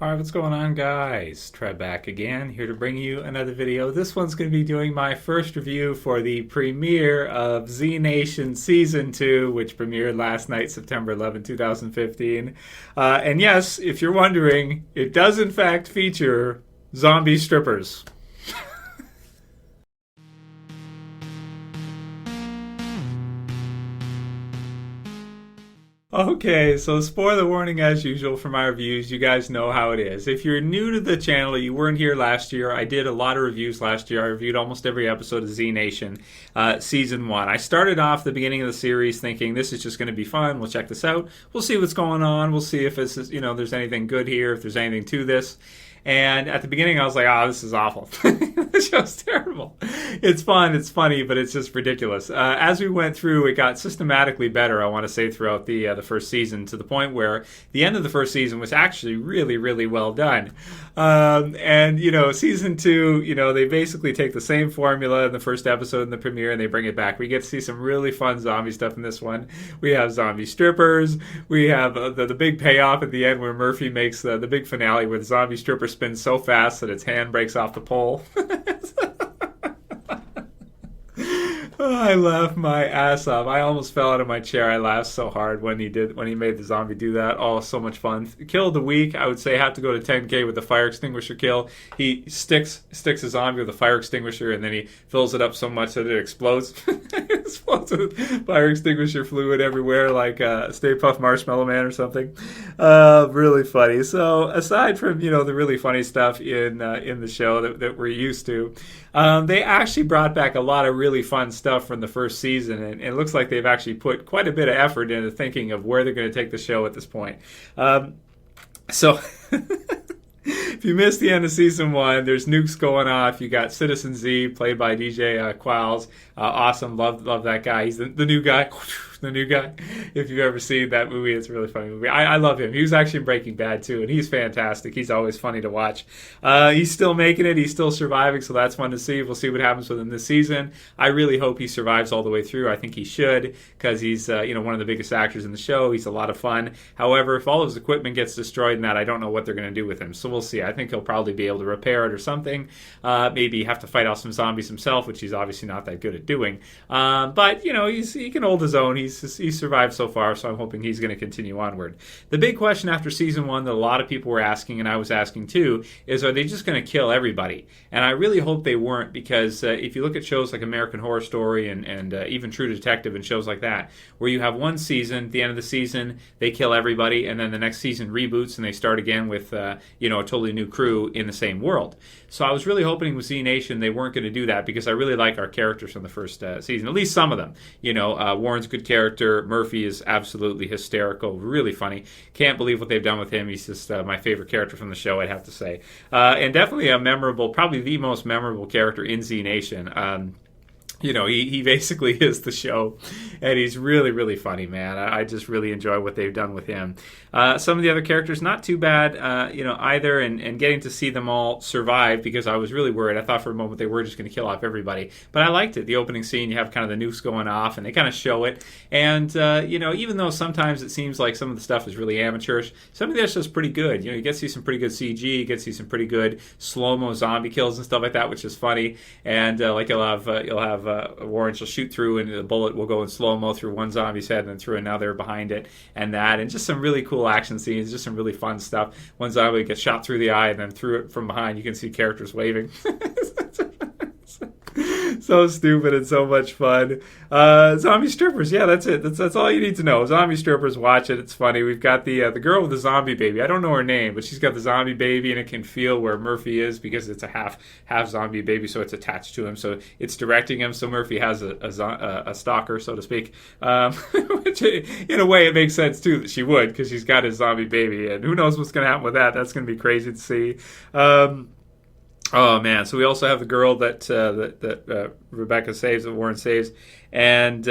Alright, what's going on, guys? Trev back again, here to bring you another video. This one's going to be doing my first review for the premiere of Z Nation Season 2, which premiered last night, September 11, 2015. And yes, if you're wondering, it does in fact feature zombie strippers. Okay, so spoiler warning as usual for my reviews. You guys know how it is. If you're new to the channel, you weren't here last year, I did a lot of reviews last year. I reviewed almost every episode of Z Nation Season 1. I started off the beginning of the series thinking this is just going to be fun. We'll check this out. We'll see what's going on. We'll see if it's, there's anything good here, if there's anything to this. And at the beginning, I was like, oh, this is awful. This show's terrible. It's fun, it's funny, but it's just ridiculous. As we went through, it got systematically better, I want to say, throughout the first season, to the point where the end of the first season was actually really, really well done. Season 2, they basically take the same formula in the first episode in the premiere and they bring it back. We get to see some really fun zombie stuff in this one. We have zombie strippers. We have the big payoff at the end where Murphy makes the big finale where the zombie stripper spins so fast that its hand breaks off the pole. Oh, I laughed my ass off. I almost fell out of my chair. I laughed so hard when he made the zombie do that. Oh, so much fun. Kill of the week, I would say have to go to 10K with the fire extinguisher kill. He sticks a zombie with a fire extinguisher and then he fills it up so much that it explodes. It explodes with fire extinguisher fluid everywhere like Stay Puft Marshmallow Man or something. Really funny. So aside from, the really funny stuff in the show that we're used to, they actually brought back a lot of really fun stuff from the first season, and it looks like they've actually put quite a bit of effort into thinking of where they're going to take the show at this point. So if you missed the end of season 1, there's nukes going off. You got Citizen Z, played by DJ Qualls. Awesome, love that guy. He's the new guy. The new guy. If you've ever seen that movie, it's a really funny movie. I love him. He was actually in Breaking Bad too, and he's fantastic. He's always funny to watch. He's still making it. He's still surviving, so that's fun to see. We'll see what happens with him this season. I really hope he survives all the way through. I think he should, because he's one of the biggest actors in the show. He's a lot of fun. However, if all of his equipment gets destroyed in that, I don't know what they're going to do with him. So we'll see. I think he'll probably be able to repair it or something. Maybe have to fight off some zombies himself, which he's obviously not that good at doing. But he can hold his own. He's survived so far, so I'm hoping he's going to continue onward. The big question after season 1 that a lot of people were asking, and I was asking too, is are they just going to kill everybody? And I really hope they weren't, because if you look at shows like American Horror Story and even True Detective and shows like that, where you have one season, at the end of the season, they kill everybody, and then the next season reboots and they start again with a totally new crew in the same world. So I was really hoping with Z Nation they weren't going to do that, because I really like our characters from the first season, at least some of them. Warren's a good character. Murphy is absolutely hysterical, really funny. Can't believe what they've done with him. He's just my favorite character from the show, I'd have to say. And definitely a memorable, probably the most memorable character in Z Nation. He basically is the show, and he's really, really funny, man. I just really enjoy what they've done with him. Some of the other characters, not too bad, either, and getting to see them all survive, because I was really worried. I thought for a moment they were just going to kill off everybody, but I liked it. The opening scene, you have kind of the nukes going off, and they kind of show it, and, even though sometimes it seems like some of the stuff is really amateurish, some of that's just pretty good. You get to see some pretty good CG, you get to see some pretty good slow-mo zombie kills and stuff like that, which is funny, and you'll have Warren will shoot through and the bullet will go in slow-mo through one zombie's head and then through another behind it, and just some really cool action scenes, just some really fun stuff. One zombie gets shot through the eye and then through it from behind you can see characters waving. So stupid and so much fun. Zombie strippers, yeah, that's it. That's all you need to know. Zombie strippers, watch it. It's funny. We've got the girl with the zombie baby. I don't know her name, but she's got the zombie baby, and it can feel where Murphy is because it's a half zombie baby, so it's attached to him. So it's directing him. So Murphy has a stalker, so to speak. Which in a way it makes sense too that she would, because she's got his zombie baby, and who knows what's going to happen with that. That's going to be crazy to see. Oh man! So we also have the girl that Rebecca saves, that Warren saves, and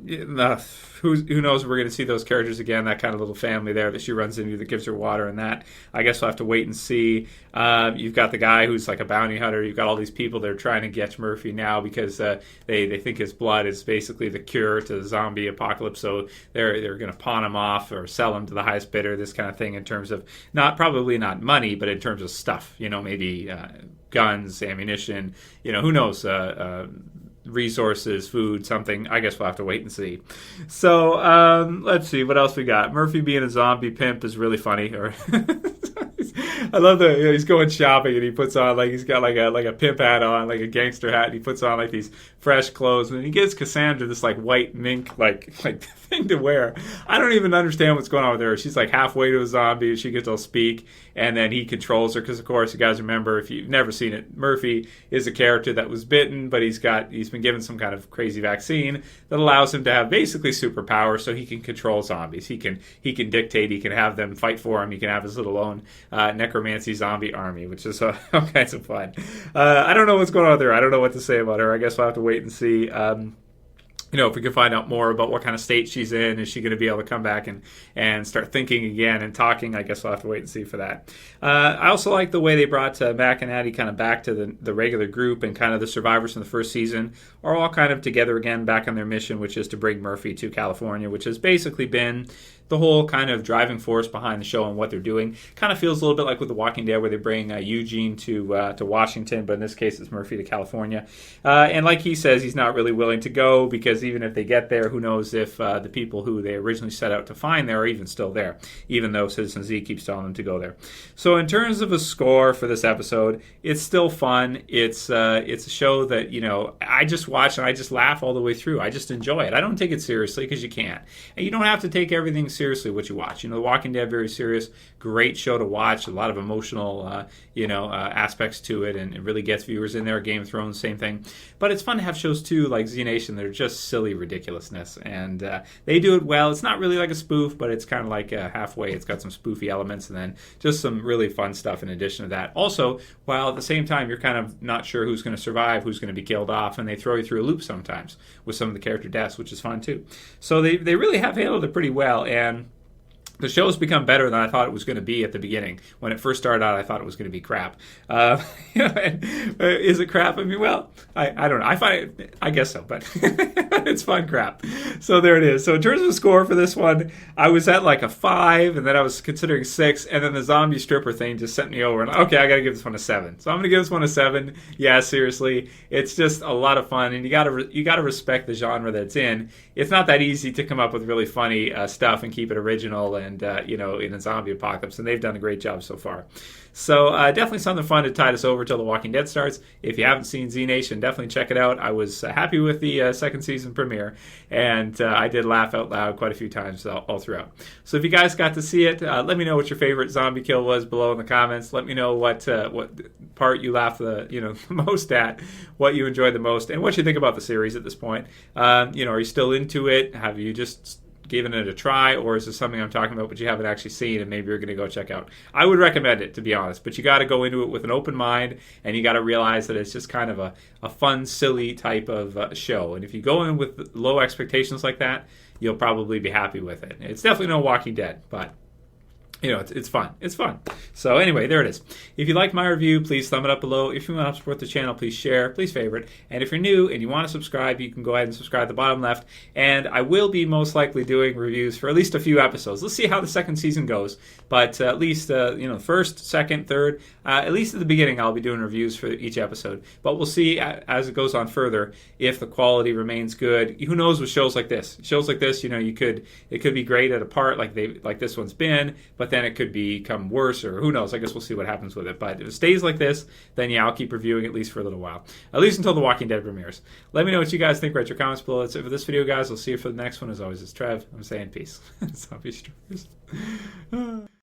who knows? We're going to see those characters again. That kind of little family there that she runs into that gives her water, and that I guess we'll have to wait and see. You've got the guy who's like a bounty hunter. You've got all these people that are trying to get Murphy now because they think his blood is basically the cure to the zombie apocalypse. So they're going to pawn him off or sell him to the highest bidder. This kind of thing in terms of probably not money, but in terms of stuff. Maybe guns, ammunition. Who knows? Resources, food, something. I guess we'll have to wait and see. So let's see what else we got. Murphy being a zombie pimp is really funny. Or I love he's going shopping and he puts on he's got like a pimp hat on, like a gangster hat, and he puts on like these fresh clothes, and he gives Cassandra this like white mink like thing to wear. I don't even understand what's going on with her. She's like halfway to a zombie, and she gets to speak, and then he controls her because, of course, you guys remember, if you've never seen it, Murphy is a character that was bitten, but he's been given some kind of crazy vaccine that allows him to have basically superpowers, so he can control zombies. He can dictate. He can have them fight for him. He can have his little own necromancy zombie army, which is all kinds of fun. I don't know what's going on with her. I don't know what to say about her. I guess we'll have to wait and see. If we can find out more about what kind of state she's in, is she going to be able to come back and start thinking again and talking? I guess we'll have to wait and see for that. I also like the way they brought Mac and Addie kind of back to the regular group, and kind of the survivors from the first season are all kind of together again back on their mission, which is to bring Murphy to California, which has basically been the whole kind of driving force behind the show and what they're doing. Kind of feels a little bit like with The Walking Dead, where they bring Eugene to Washington, but in this case it's Murphy to California. And like he says, he's not really willing to go, because even if they get there, who knows if the people who they originally set out to find there are even still there, even though Citizen Z keeps telling them to go there. So in terms of a score for this episode, it's still fun. It's a show that, I just watch and I just laugh all the way through. I just enjoy it. I don't take it seriously, because you can't. And you don't have to take everything seriously what you watch. The Walking Dead, very serious, great show to watch. A lot of emotional, aspects to it, and it really gets viewers in there. Game of Thrones, same thing. But it's fun to have shows too, like Z Nation, that are just silly ridiculousness, and they do it well. It's not really like a spoof, but it's kind of like halfway. It's got some spoofy elements, and then just some really fun stuff in addition to that. Also, while at the same time you're kind of not sure who's going to survive, who's going to be killed off, and they throw you through a loop sometimes with some of the character deaths, which is fun too. So they really have handled it pretty well, and the show's become better than I thought it was going to be at the beginning. When it first started out, I thought it was going to be crap. Is it crap? I mean, well, I don't know. I guess so, but it's fun crap. So there it is. So in terms of the score for this one, I was at like a 5, and then I was considering 6, and then the zombie stripper thing just sent me over. And okay, I got to give this one a 7. So I'm going to give this one a 7. Yeah, seriously, it's just a lot of fun, and you got to respect the genre that it's in. It's not that easy to come up with really funny stuff and keep it original and in a zombie apocalypse, and they've done a great job so far. So definitely something fun to tide us over till The Walking Dead starts. If you haven't seen Z Nation, definitely check it out. I was happy with the second season premiere, and I did laugh out loud quite a few times all throughout. So if you guys got to see it, let me know what your favorite zombie kill was below in the comments. Let me know what part you laughed the most at, what you enjoyed the most, and what you think about the series at this point. Are you still into it? Have you just given it a try, or is this something I'm talking about but you haven't actually seen and maybe you're going to go check out? I would recommend it, to be honest, but you got to go into it with an open mind, and you got to realize that it's just kind of a fun, silly type of show. And if you go in with low expectations like that, you'll probably be happy with it. It's definitely no Walking Dead, but it's fun. It's fun. So anyway, there it is. If you like my review, please thumb it up below. If you want to support the channel, please share, please favorite. And if you're new and you want to subscribe, you can go ahead and subscribe at the bottom left. And I will be most likely doing reviews for at least a few episodes. Let's see how the second season goes. But at least, first, second, third, at least at the beginning, I'll be doing reviews for each episode. But we'll see as it goes on further if the quality remains good. Who knows with shows like this? Shows like this, it could be great at a part like this one's been, but then it could become worse, or who knows. I guess we'll see what happens with it. But if it stays like this, then yeah, I'll keep reviewing at least for a little while. At least until The Walking Dead premieres. Let me know what you guys think. Write your comments below. That's it for this video, guys. I'll see you for the next one. As always, it's Trev. I'm saying peace. Zombie strippers.